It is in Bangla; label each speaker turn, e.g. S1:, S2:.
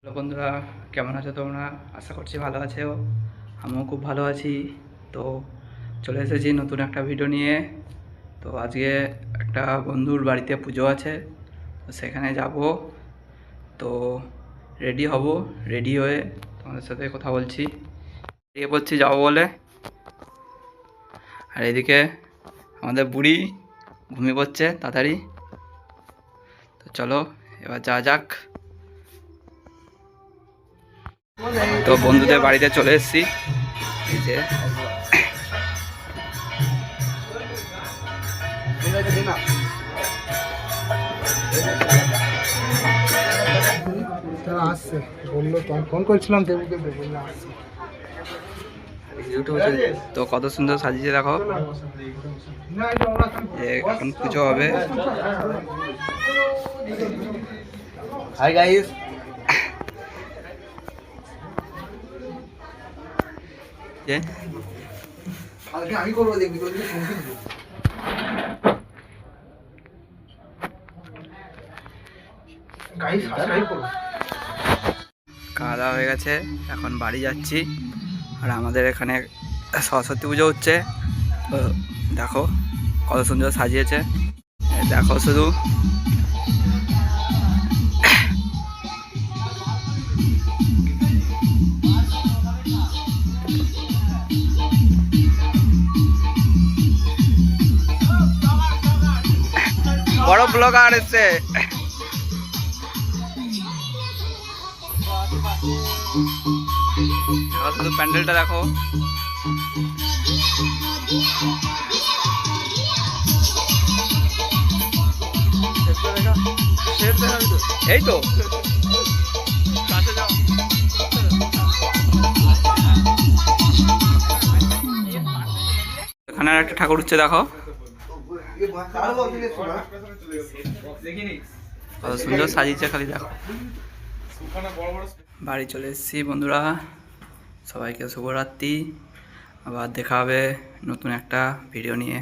S1: হ্যালো বন্ধুরা, কেমন আছো তোমরা? আশা করছি ভালো আছো। আমিও খুব ভালো আছি। তো চলে এসেছি নতুন একটা ভিডিও নিয়ে। তো আজকে একটা বন্ধুর বাড়িতে পুজো আছে, তো সেখানে যাব। তো রেডি হব, রেডি হয়ে তোমাদের সাথে কথা বলছি। বেরিয়ে পড়ছি যাবো বলে। আর এদিকে আমাদের বুড়ি ঘুমিয়ে পড়ছে তাড়াতাড়ি। তো চলো এবার যা যাক। তো বন্ধুদের বাড়িতে চলে এসেছি। এই যে
S2: তারা আসছে, বললো তখন ফোন করেছিলাম দেবুকে, বললো আসছে।
S1: তো কত সুন্দর সাজিয়েছে দেখো। এখন পুজো হবে।
S2: হাই গাইস, কালকে আমি করবো, দেখবি তোর ফোন কিনবো। গাইস সাবস্ক্রাইব করো।
S1: খাওয়া দাওয়া হয়ে গেছে, এখন বাড়ি যাচ্ছি। আর আমাদের এখানে সরস্বতী পুজো হচ্ছে। তো দেখো কত সুন্দর সাজিয়েছে, দেখো শুধু। বড় ব্লগার এসছে। শুধু প্যান্ডেলটা দেখো। এই তো এখানে আর একটা ঠাকুর উঠছে দেখো, কত সুন্দর সাজিয়েছে, খালি দেখো। বাড়ি চলে এসেছি বন্ধুরা, সবাইকে শুভরাত্রি। আবার দেখা হবে নতুন একটা ভিডিও নিয়ে।